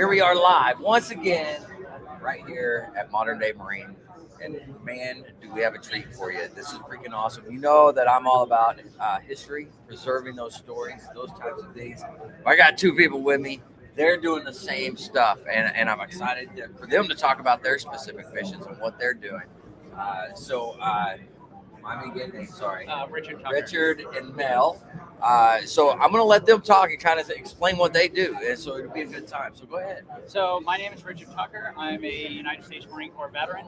Here we are live once again, right here at Modern Day Marine. And man, do we have a treat for you. This is freaking awesome. You know that I'm all about history, preserving those stories, those types of things. I got two people with me. They're doing the same stuff, and I'm excited for them to talk about their specific missions and what they're doing. Remind me again, sorry. Richard Tucker. Richard and Mel. So I'm going to let them talk and kind of explain what they do, and so it'll be a good time. So go ahead. So my name is Richard Tucker. I'm a United States Marine Corps veteran.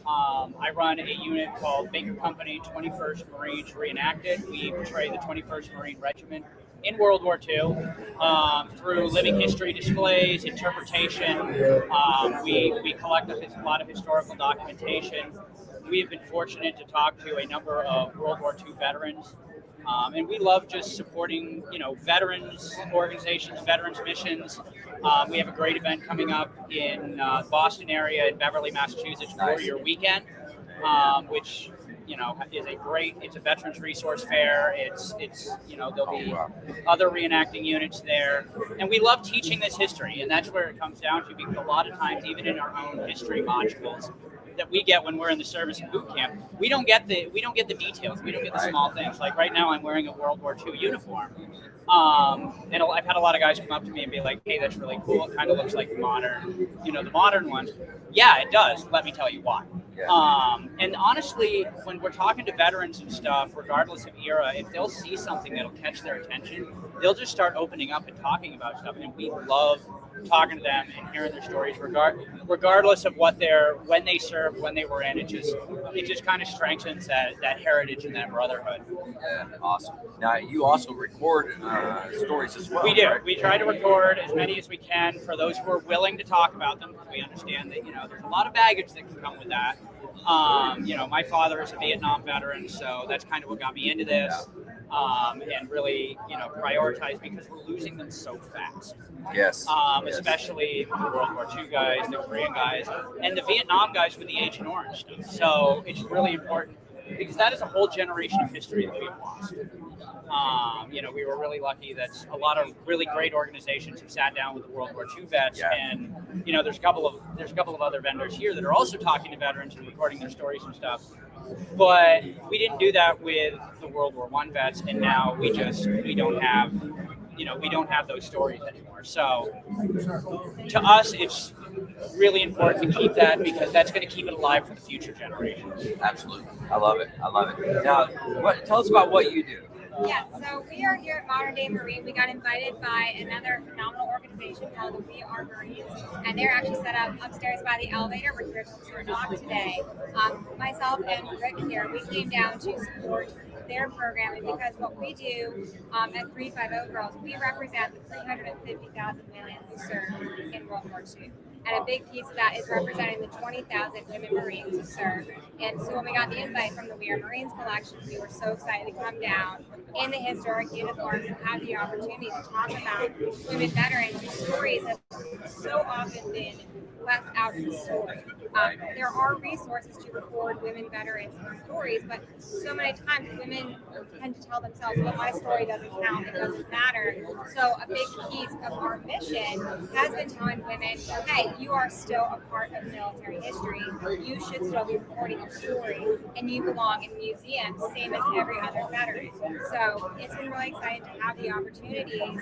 I run a unit called Baker Company 21st Marines Reenacted. We portray the 21st Marine Regiment in World War II through living history displays, interpretation. We collect a lot of historical documentation. We have been fortunate to talk to a number of World War II veterans. And we love just supporting, veterans organizations, veterans missions. We have a great event coming up in the Boston area in Beverly, Massachusetts, Warrior Weekend, which it's a veterans resource fair. There'll be other reenacting units there, and we love teaching this history, and that's where it comes down to, because a lot of times, even in our own history modules that we get when we're in the service and boot camp, we don't get the details. We don't get the small things. Like right now, I'm wearing a World War II uniform, and I've had a lot of guys come up to me and be like, "Hey, that's really cool. It kind of looks like the modern ones." Yeah, it does. Let me tell you why. Yeah. And honestly, when we're talking to veterans and stuff, regardless of era, if they'll see something that'll catch their attention, they'll just start opening up and talking about stuff. And we love talking to them and hearing their stories, regardless of when they served, when they were in. It just kind of strengthens that heritage and that brotherhood. Yeah, awesome. Now you also record stories as well. We do. Right? We try to record as many as we can for those who are willing to talk about them, because we understand that there's a lot of baggage that can come with that. My father is a Vietnam veteran, so that's kind of what got me into this. And really, prioritize, because we're losing them so fast. Yes. Especially the World War II guys, the Korean guys, and the Vietnam guys with the Agent Orange stuff. So it's really important, because that is a whole generation of history that we've lost. We were really lucky that a lot of really great organizations have sat down with the World War II vets, and there's a couple of other vendors here that are also talking to veterans and recording their stories and stuff. But we didn't do that with the World War I vets, and now we don't have those stories anymore. So to us, it's really important to keep that, because that's going to keep it alive for the future generations. Absolutely. I love it. Now, tell us about what you do. Yeah, so we are here at Modern Day Marine. We got invited by another phenomenal organization called the We Are Marines, and they're actually set up upstairs by the elevator. We're here till 2 o'clock today. Myself and Rick here, we came down to support their programming, because what we do at 350 Girls, we represent the 350,000 women who served in World War II. And a big piece of that is representing the 20,000 women Marines who served. And so when we got the invite from the We Are Marines collection, we were so excited to come down in the historic uniforms and have the opportunity to talk about women veterans whose stories have so often been left out of the story. There are resources to record women veterans' stories, but so many times women tend to tell themselves, well, my story doesn't count, it doesn't matter. So a big piece of our mission has been telling women, hey, you are still a part of military history. You should still be recording your story, and you belong in museums, same as every other veteran. So it's been really exciting to have the opportunities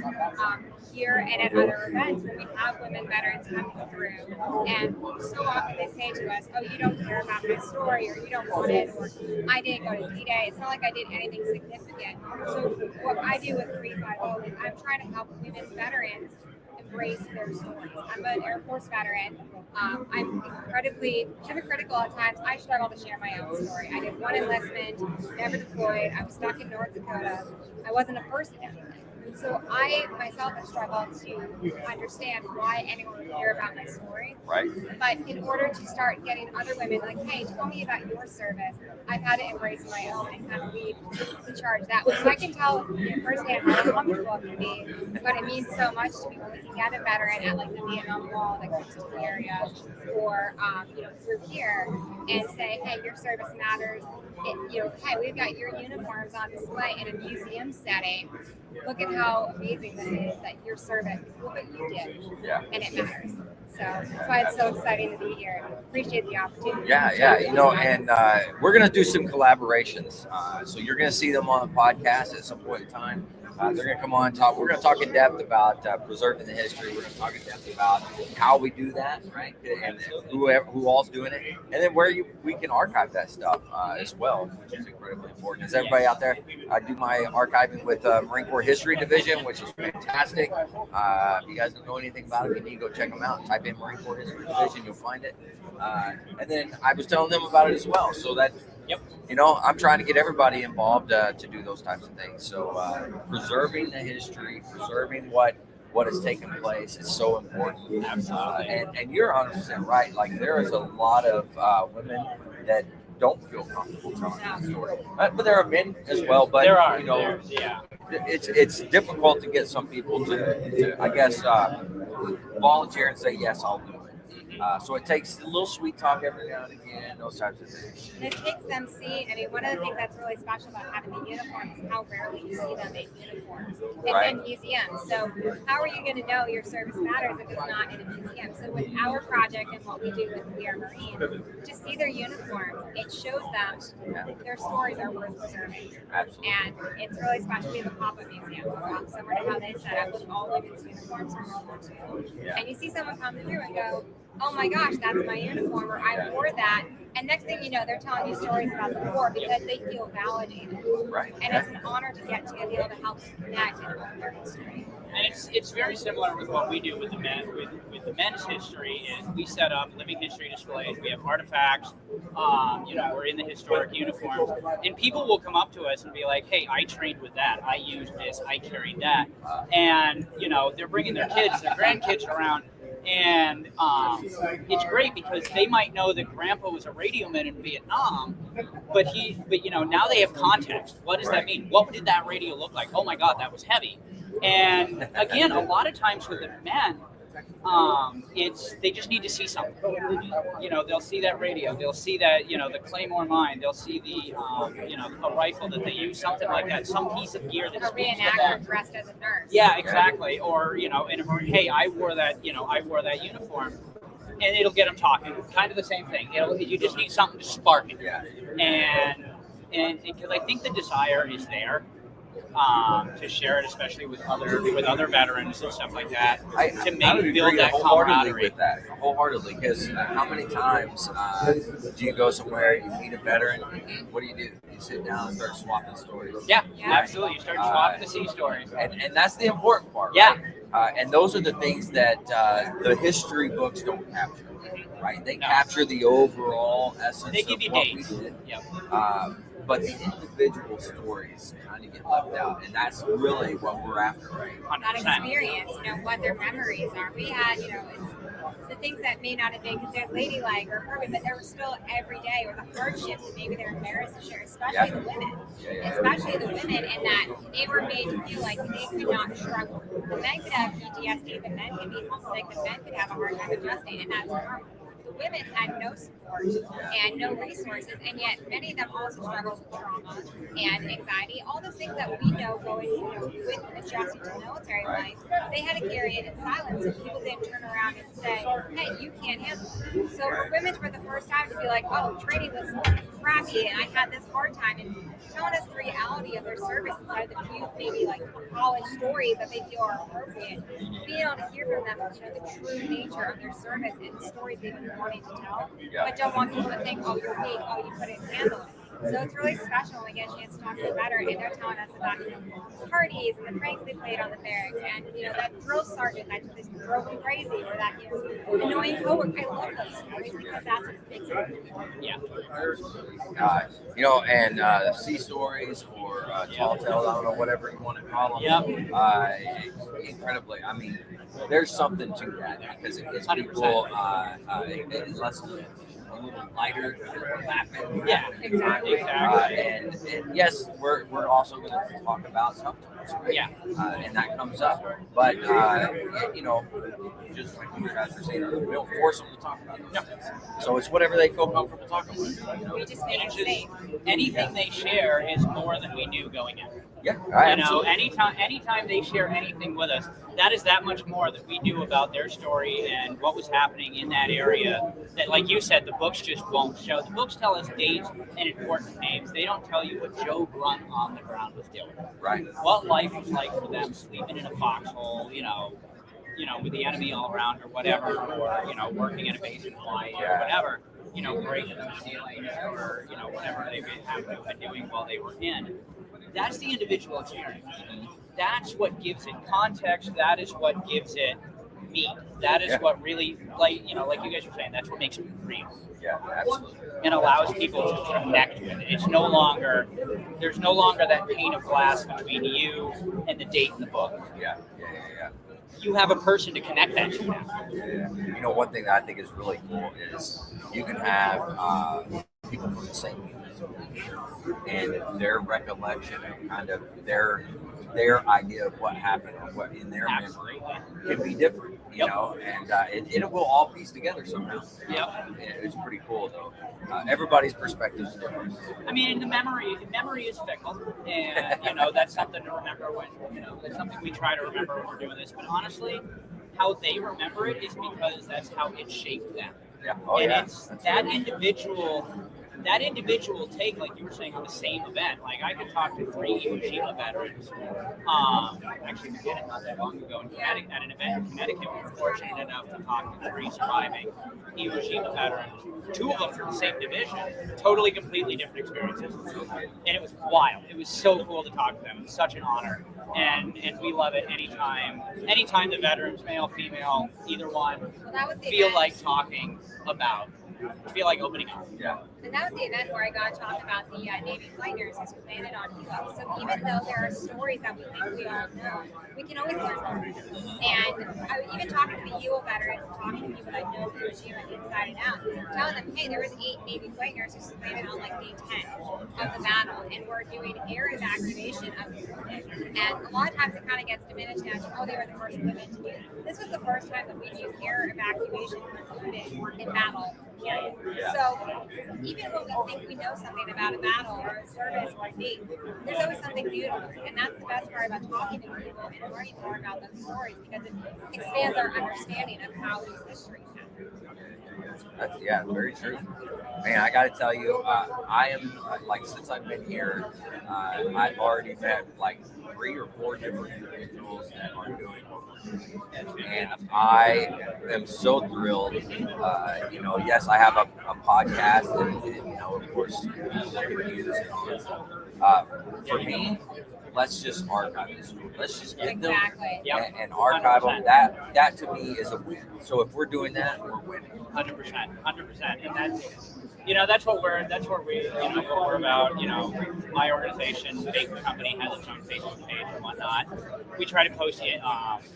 here and at other events when we have women veterans coming through. And so often they say to us, oh, you don't care about my story, or you don't want it, or I didn't go to D-Day. It's not like I did anything significant. So what I do with 350 is I'm trying to help women veterans embrace their stories. I'm an Air Force veteran. I'm incredibly hypocritical at times. I struggle to share my own story. I did one enlistment, never deployed. I was stuck in North Dakota. I wasn't a first airman. So I myself have struggled to understand why anyone would hear about my story. Right. But in order to start getting other women like, hey, tell me about your service, I've had to embrace my own and kind of lead the charge that way. So I can tell firsthand how uncomfortable it can be, but it means so much to be looking at a veteran at like the Vietnam Wall that comes to the area, or through here, and say, hey, your service matters. Hey, we've got your uniforms on display in a museum setting. Look at how how amazing this is that your service, what you did, Yeah. and it matters. So that's why it's so exciting to be here. Appreciate the opportunity. Yeah, and we're gonna do some collaborations. So you're gonna see them on the podcast at some point in time. They're gonna come on and talk. We're gonna talk in depth about preserving the history. We're gonna talk in depth about how we do that, right? And who all's doing it, and then where we can archive that stuff as well, which is incredibly important. As everybody out there, I do my archiving with Marine Corps History Division, which is fantastic. If you guys don't know anything about it, you need to go check them out. Type in Marine Corps History Division, you'll find it. And then I was telling them about it as well. So that, I'm trying to get everybody involved to do those types of things. So preserving the history, preserving what has taken place is so important. And you're 100% right. Like, there is a lot of women that don't feel comfortable telling that story. But there are men as well. But There are. it's difficult to get some people to I guess, volunteer and say, yes, I'll do it. So it takes a little sweet talk every now and again, those types of things. And it makes them see, I mean, one of the things that's really special about having the uniform is how rarely you see them in uniforms in museums. So how are you going to know your service matters if it's not in a museum? So with our project and what we do with We Are Marine, to see their uniform, it shows them their stories are worth preserving. Absolutely. And it's really special. We have a pop-up museum, similar to how they set up with all women's uniforms from World War II. Yeah. And you see someone come through and go, oh my gosh, that's my uniform, or I wore that. And next thing you know, they're telling you stories about the war because they feel validated. Right. And it's an honor to get to be able to help connect and own their history. And it's very similar with what we do with the men with the men's history. Is we set up living history displays. We have artifacts. We're in the historic uniforms, and people will come up to us and be like, "Hey, I trained with that. I used this. I carried that." And they're bringing their kids, their grandkids around. And it's great because they might know that Grandpa was a radio man in Vietnam, but now they have context. What does that mean? What did that radio look like? Oh my God, that was heavy. And again, a lot of times with the men, they just need to see something. They'll see that radio, they'll see that the Claymore mine, they'll see the a rifle that they use, something like that, some piece of gear that's A reenactor dressed as a nurse. Yeah, exactly. Or in a Marine, hey, I wore that uniform, and it'll get them talking. Kind of the same thing. You just need something to spark it. Yeah. And because I think the desire is there. To share it, especially with other veterans and stuff like that, to build that camaraderie. With that, wholeheartedly, because how many times do you go somewhere, you meet a veteran, what do? You sit down and start swapping stories. Yeah, absolutely. You start swapping the sea stories. And that's the important part, yeah. Right? And those are the things that the history books don't capture, right? They capture the overall essence they give of you what dates. we did. Yep. But the individual stories kind of get left out, and that's really what we're after, right? 100%. That experience, what their memories are. We had, it's the things that may not have been considered ladylike or perfect, but there were still every day, or the hardships that maybe they're embarrassed to share, especially the women. Especially the women, in that they were made to feel like they could not struggle. The men could have PTSD, the men could be homesick, the men could have a hard time adjusting, and that's normal. The women had no support and no resources, and yet many of them also struggled with trauma and anxiety. All those things that we know going, with adjusting to military life, they had to carry it in silence, and people didn't turn around and say, "Hey, you can't handle it." So for women, for the first time, to be like, "Oh, training was crappy, and I had this hard time," and telling us the reality of their service inside the few maybe like college stories that they feel are appropriate, being able to hear from them, the true nature of their service and the stories they've been wanting to tell, but don't want people to think, oh, you're weak, oh, you couldn't handle it. So it's really special when we get a chance to talk to a veteran, and they're telling us about the parties and the pranks they played on the barracks, and that drill sergeant that just drove them crazy, or that annoying coworker. I love those stories because that's what makes it. Yeah. And sea stories or tall tales, I don't know, whatever you want to call them. Incredibly, I mean, there's something to that because it gets 100%. People less a little lighter, laughing. Yeah, exactly. And yes, we're also going to talk about subtitles, right? Yeah. And that comes up, but just like you guys are saying, we don't force them to talk about those things. So it's whatever they feel comfortable talking about. We just make it safe. Anything they share is more than we knew going in. Yeah, Anytime they share anything with us, that is that much more that we do about their story and what was happening in that area. That, like you said, the books just won't show. The books tell us dates and important names. They don't tell you what Joe Grunt on the ground was doing. Right. What life was like for them, sleeping in a foxhole, with the enemy all around or whatever, or working in a base in Hawaii or whatever. Breaking the ceilings or whatever they have been doing while they were in. That's the individual experience. That's what gives it context. That is what gives it meat. That is what really, like you guys were saying, that's what makes it real. Yeah, absolutely. And allows people to connect with it. There's no longer that pane of glass between you and the date in the book. Yeah. You have a person to connect that to now. Yeah. One thing that I think is really cool is you can have people from the same community and their recollection of kind of their idea of what happened or what in their memory can be different, and it will all piece together somehow. Yep. It's pretty cool though. Everybody's perspective is different. I mean, the memory is fickle, and that's something to remember when that's something we try to remember when we're doing this. But honestly, how they remember it is because that's how it shaped them. Yeah. Oh, and yeah. it's that individual take, like you were saying, on the same event. Like I could talk to 3 Iwo Jima veterans. Actually, we did it not that long ago in Connecticut, at an event in Connecticut. We were fortunate enough to talk to 3 surviving Iwo Jima veterans. 2 of them from the same division, totally, completely different experiences, and it was wild. It was so cool to talk to them. It was such an honor, and we love it anytime the veterans, male, female, either one, feel like talking about. Feel like opening up. Yeah. And that was the event where I got to talk about the Navy flight nurses who landed on Hilo. So even though there are stories that we think we all know, we can always learn more. And I was even talking to the UO veterans, talking to people that know Iwo Jima inside and out, telling them, hey, there was 8 Navy flight nurses who landed on like day 10 of the battle, and we're doing air evacuation of the wounded. And a lot of times it kind of gets diminished down to, oh, they were the first women to do it. This was the first time that we used air evacuation for wounded in battle. Period. So even when we think we know something about a battle or a service or a date, there's always something new to learn. And that's the best part about talking to people and learning more about those stories, because it expands our understanding of how these histories happen. That's very true. Man, I got to tell you, I am since I've been here, I've already met like 3 or 4 different individuals that are doing and I am so thrilled. Yes, I have a podcast, and of course, people can use it. For me, let's just archive this. Let's just get them and archive them. That to me is a win. So if we're doing that, we're winning. 100%, and that's what we're about. My organization, Baker Company, has its own Facebook page and whatnot. We try to post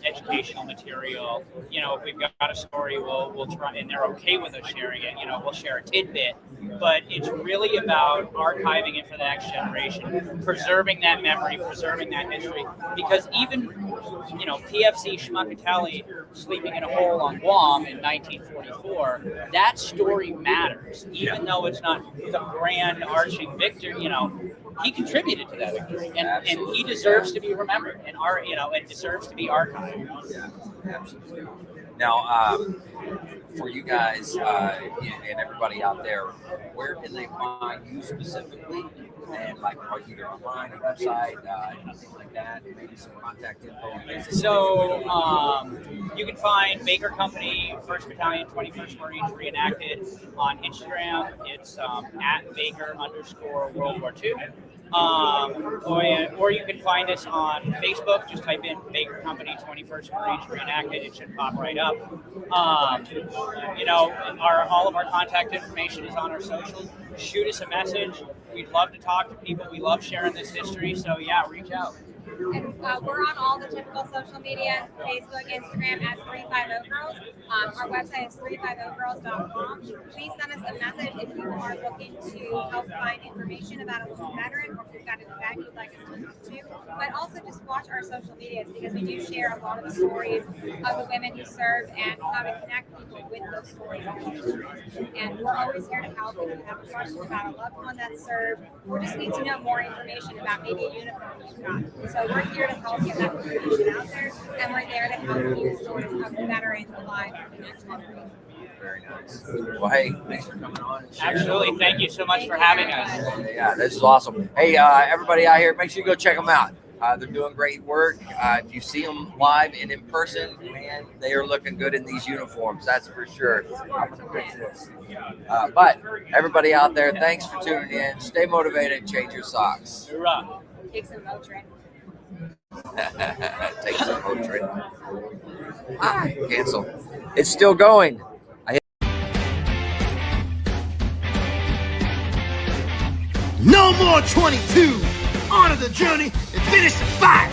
educational material. If we've got a story, we'll try, and they're okay with us sharing it. We'll share a tidbit, but it's really about archiving it for the next generation, preserving that memory, preserving that history. Because even PFC Schmuckatelli sleeping in a hole on Guam in 1944, that story matters, even though it's not the grand arching victory. He contributed to that victory, and he deserves to be remembered, and it deserves to be archived. Yeah, absolutely. Now, for you guys and everybody out there, where can they find you specifically? And are you online, website, anything like that? Maybe some contact info. So you can find Baker Company 1st Battalion 21st Marines Reenacted on Instagram. It's at Baker_World War II. Or you can find us on Facebook. Just type in Baker Company 21st Marines Reenacted. It should pop right up. All of our contact information is on our socials. Shoot us a message. We'd love to talk to people. We love sharing this history. So yeah, reach out. And we're on all the typical social media, Facebook, Instagram as 350 Girls. Our website is 350girls.com. Please send us a message if you are looking to help find information about a local veteran or if you've got an event you'd like us to come to. But also just watch our social medias because we do share a lot of the stories of the women who served and how to connect people with those stories and those histories. And we're always here to help if you have a question about a loved one that served or just need to know more information about maybe a uniform you've got. So we're here to help get that information out there, and we're there to help keep stories of the veterans alive for the next generation. Very nice. Well, hey, thanks for coming on and sharing. Absolutely. Thank you so much for having us. Yeah, this is awesome. Hey, everybody out here, make sure you go check them out. They're doing great work. If you see them live and in person, man, they are looking good in these uniforms. That's for sure. I'm gonna fix this. But everybody out there, thanks for tuning in. Stay motivated. Change your socks. Hoorah. Take some Motrin. Take some Motrin. Cancel. It's still going. No more 22. On to the journey and finish the fight.